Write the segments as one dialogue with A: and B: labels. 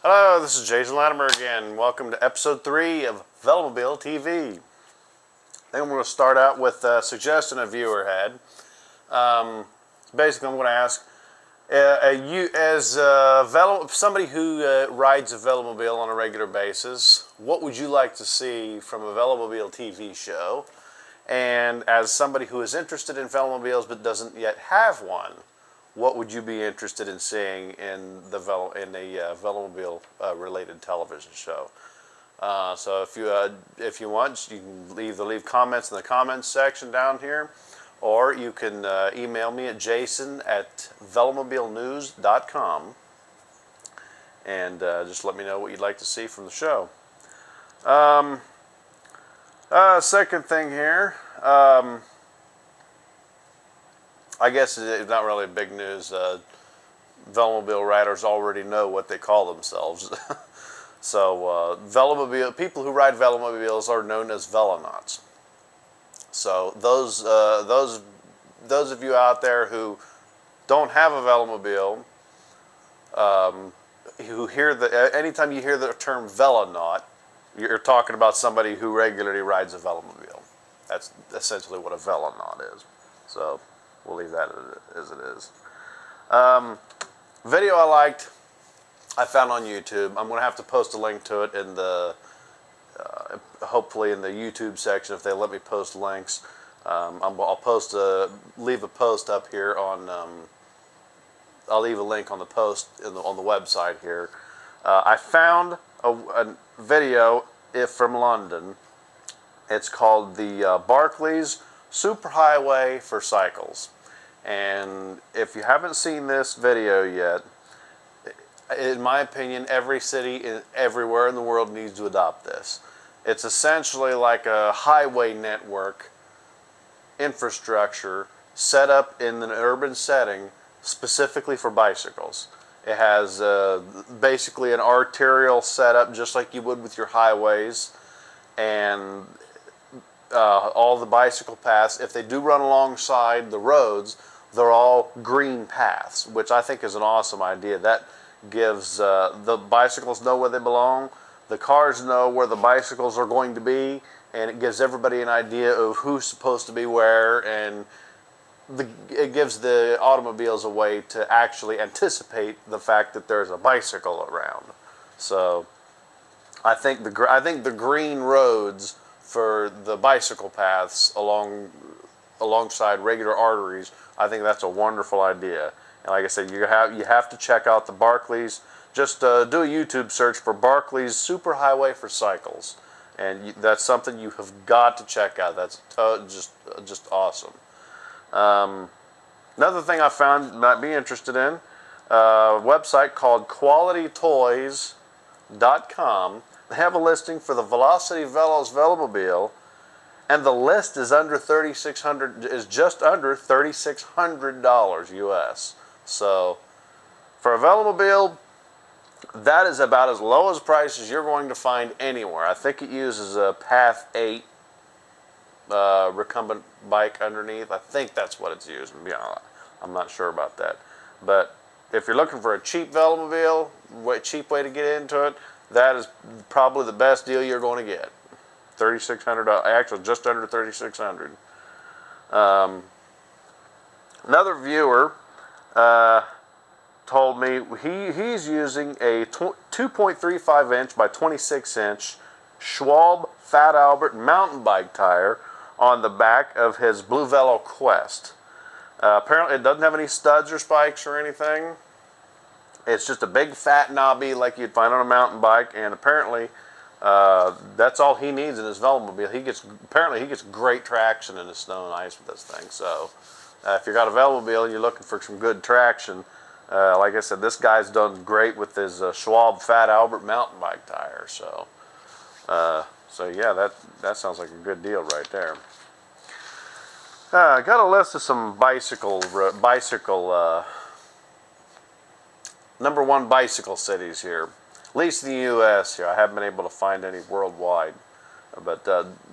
A: Hello, this is Jason Latimer again. Welcome to episode 3 of Velomobile TV. I think I'm going to start out with a suggestion a viewer had. Basically, I'm going to ask, you as somebody who rides a Velomobile on a regular basis, what would you like to see from a Velomobile TV show? And as somebody who is interested in Velomobiles but doesn't yet have one, what would you be interested in seeing in a Velomobile related television show? So if you want, you can either leave comments in the comments section down here, or you can email me at jason@velomobilenews.com and just let me know what you'd like to see from the show. Second thing here. I guess it's not really big news. Velomobile riders already know what they call themselves. So people who ride Velomobiles are known as Veloknots. So those of you out there who don't have a Velomobile, who hear anytime you hear the term Veloknot, you're talking about somebody who regularly rides a Velomobile. That's essentially what a Veloknot is. So we'll leave that as it is. Video I liked, I found on YouTube. I'm going to have to post a link to it in the, hopefully in the YouTube section if they let me post links. I'll leave a post up here on, I'll leave a link on the post on the website here. I found a video from London. It's called the Barclays Superhighway for Cycles. And if you haven't seen this video yet, in my opinion, every city everywhere in the world needs to adopt this. It's essentially like a highway network infrastructure set up in an urban setting specifically for bicycles. It has basically an arterial setup just like you would with your highways, and all the bicycle paths, if they do run alongside the roads, they're all green paths, which I think is an awesome idea. That gives the bicycles know where they belong, the cars know where the bicycles are going to be, and it gives everybody an idea of who's supposed to be where, and it gives the automobiles a way to actually anticipate the fact that there's a bicycle around. So I think the green roads for the bicycle paths alongside regular arteries, I think that's a wonderful idea. And like I said, you have to check out the Barclays. Just do a YouTube search for Barclays Superhighway for Cycles, and that's something you have got to check out. That's just awesome. Another thing I found you might be interested in, a website called QualityToys.com. They have a listing for the Velocity Velos Velomobile, and the list is under just under $3,600 US. So for a Velomobile, that is about as low as price as you're going to find anywhere. I think it uses a Path 8 recumbent bike underneath. I think that's what it's using. Yeah, I'm not sure about that. But if you're looking for a cheap Velomobile, cheap way to get into it, that is probably the best deal you're going to get. $3,600, actually just under $3,600. Another viewer told me he's using a 2.35 inch by 26 inch Schwalbe Fat Albert mountain bike tire on the back of his Blue Velo Quest. Apparently it doesn't have any studs or spikes or anything. It's just a big fat knobby like you'd find on a mountain bike, and apparently that's all he needs in his Velomobile. Apparently he gets great traction in the snow and ice with this thing. So if you've got a Velomobile and you're looking for some good traction, like I said, this guy's done great with his Schwalbe Fat Albert mountain bike tire. So yeah, that sounds like a good deal right there. I got a list of some #1 bicycle cities here, at least in the U.S. here. I haven't been able to find any worldwide, but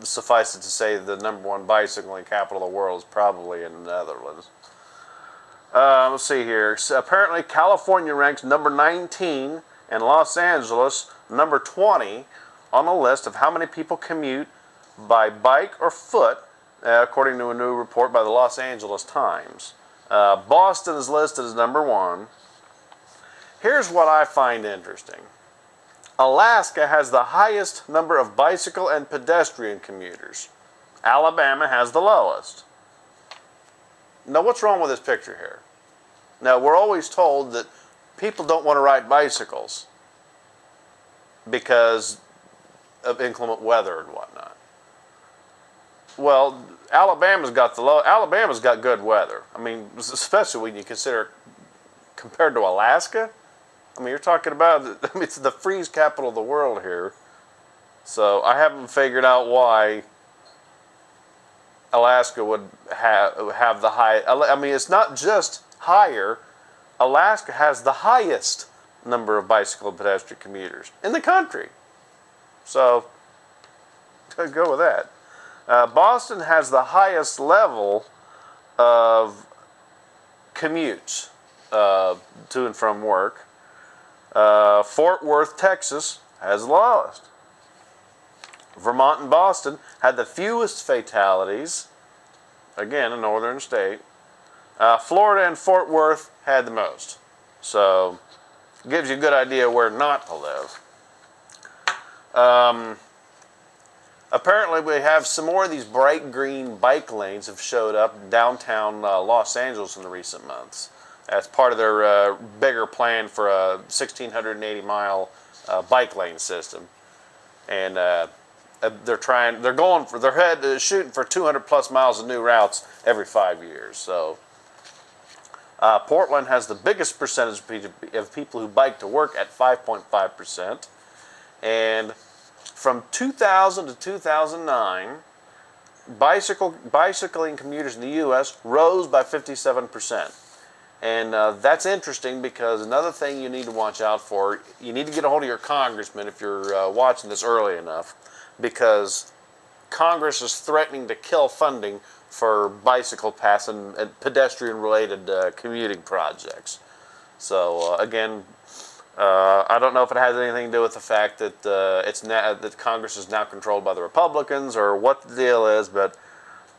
A: suffice it to say the #1 bicycling capital of the world is probably in the Netherlands. Let's see here. So apparently California ranks number 19 And Los Angeles, number 20 on the list of how many people commute by bike or foot, according to a new report by the Los Angeles Times. Boston is listed as number 1. Here's what I find interesting. Alaska has the highest number of bicycle and pedestrian commuters. Alabama has the lowest. Now, what's wrong with this picture here? Now, we're always told that people don't want to ride bicycles because of inclement weather and whatnot. Well, Alabama's got good weather. I mean, especially when you consider compared to Alaska. I mean, you're talking about, I mean, it's the freeze capital of the world here. So I haven't figured out why Alaska would have the high. I mean, it's not just higher. Alaska has the highest number of bicycle and pedestrian commuters in the country. So go with that. Boston has the highest level of commutes to and from work. Fort Worth, Texas has the lowest. Vermont and Boston had the fewest fatalities, again, a northern state. Florida and Fort Worth had the most. So, it gives you a good idea where not to live. Apparently, we have some more of these bright green bike lanes have showed up in downtown Los Angeles in the recent months. As part of their bigger plan for a 1,680-mile bike lane system. And they're shooting for 200 plus miles of new routes every 5 years. So Portland has the biggest percentage of people who bike to work at 5.5%. And from 2000 to 2009, bicycling commuters in the U.S. rose by 57%. And that's interesting because another thing you need to watch out for, you need to get a hold of your congressman if you're watching this early enough, because Congress is threatening to kill funding for bicycle paths and pedestrian-related commuting projects. So again, I don't know if it has anything to do with the fact that that Congress is now controlled by the Republicans or what the deal is, but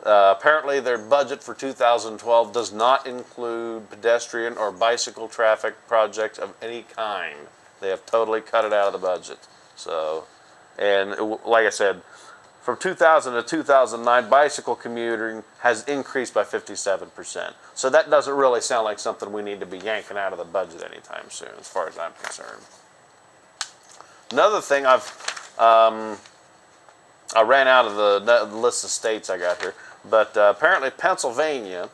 A: apparently their budget for 2012 does not include pedestrian or bicycle traffic projects of any kind. They have totally cut it out of the budget. So, and like I said, from 2000 to 2009, bicycle commuting has increased by 57%. So that doesn't really sound like something we need to be yanking out of the budget anytime soon, as far as I'm concerned. Another thing I ran out of the list of states I got here, but apparently Pennsylvania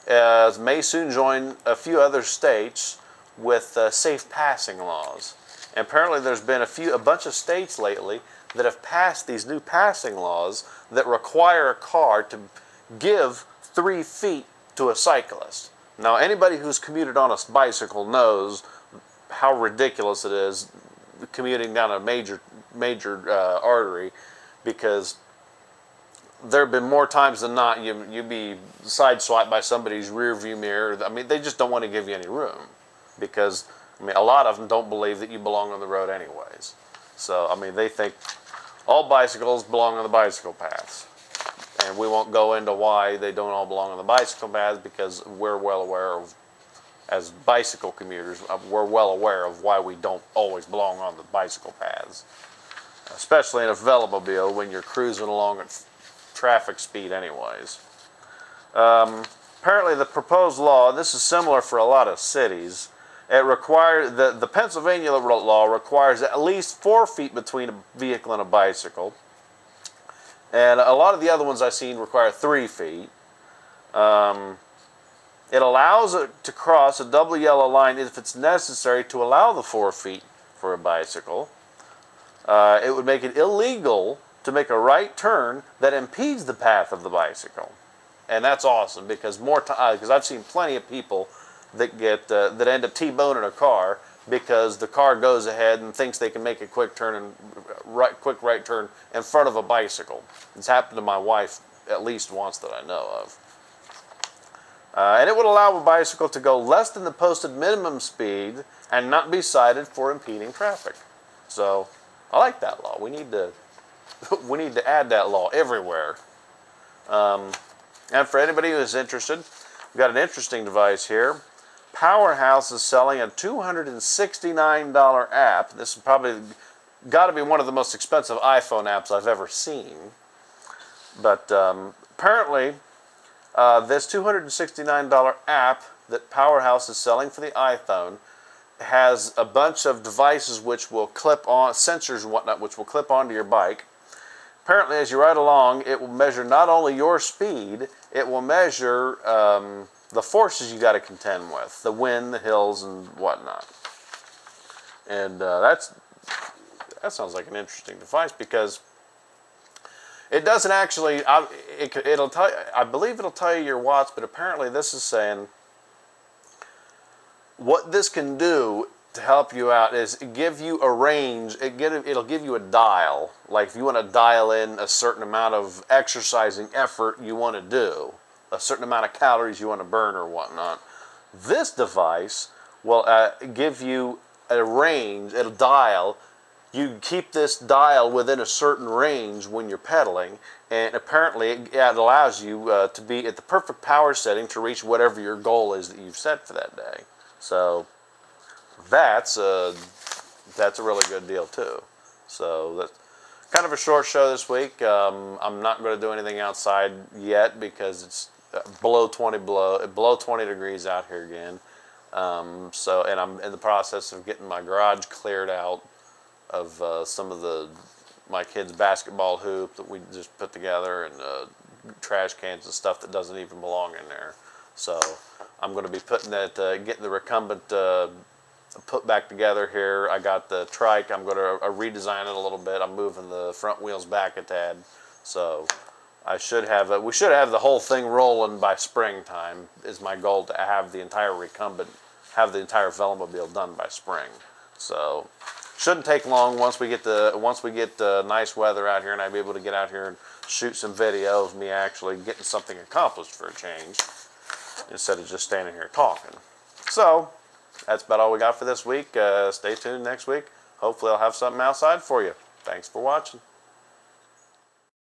A: may soon join a few other states with safe passing laws. And apparently there's been a bunch of states lately that have passed these new passing laws that require a car to give 3 feet to a cyclist. Now, anybody who's commuted on a bicycle knows how ridiculous it is commuting down a major artery, because there have been more times than not you'd be sideswiped by somebody's rear view mirror. I mean, they just don't want to give you any room, because I mean, a lot of them don't believe that you belong on the road anyways. So, I mean, they think all bicycles belong on the bicycle paths. And we won't go into why they don't all belong on the bicycle paths, because we're well aware of, as bicycle commuters, we're well aware of why we don't always belong on the bicycle paths. Especially in a Velomobile when you're cruising along at traffic speed anyways. Apparently the proposed law, and this is similar for a lot of cities, it requires, the Pennsylvania law requires at least 4 feet between a vehicle and a bicycle. And a lot of the other ones I've seen require 3 feet. It allows it to cross a double yellow line if it's necessary to allow the 4 feet for a bicycle. It would make it illegal to make a right turn that impedes the path of the bicycle. And that's awesome, because because I've seen plenty of people that that end up T-boning a car because the car goes ahead and thinks they can make a quick quick right turn in front of a bicycle. It's happened to my wife at least once that I know And it would allow a bicycle to go less than the posted minimum speed and not be cited for impeding traffic. So I like that law. We need to add that law everywhere. And for anybody who is interested, we've got an interesting device here. Powerhouse is selling a $269 app. This is probably got to be one of the most expensive iPhone apps I've ever seen. But apparently, this $269 app that Powerhouse is selling for the iPhone has a bunch of devices which will clip on, sensors and whatnot, which will clip onto your bike. Apparently, as you ride along, it will measure not only your speed, it will measure the forces you got to contend with, the wind, the hills, and whatnot. And that sounds like an interesting device, because it doesn't actually. It'll tell. I believe it'll tell you your watts, but apparently this is saying what this can do to help you out is give you a range. It'll give you a dial. Like if you want to dial in a certain amount of exercising effort you want to do, a certain amount of calories you want to burn or whatnot. This device will give you a range. It'll dial. You keep this dial within a certain range when you're pedaling, and apparently it allows you to be at the perfect power setting to reach whatever your goal is that you've set for that day. So that's a really good deal too. So that's kind of a short show this week. I'm not going to do anything outside yet because it's below 20 degrees out here again. And I'm in the process of getting my garage cleared out of some of my kids' basketball hoop that we just put together, and trash cans and stuff that doesn't even belong in there. So I'm going to be putting that, getting the recumbent put back together here. I got the trike. I'm going to redesign it a little bit. I'm moving the front wheels back a tad. So we should have the whole thing rolling by springtime. Is my goal to have the entire recumbent, have the entire Velomobile done by spring. So shouldn't take long once we get nice weather out here, and I'll be able to get out here and shoot some video of me actually getting something accomplished for a change, instead of just standing here talking. So that's about all we got for this week. Stay tuned next week. Hopefully I'll have something outside for you. Thanks for watching.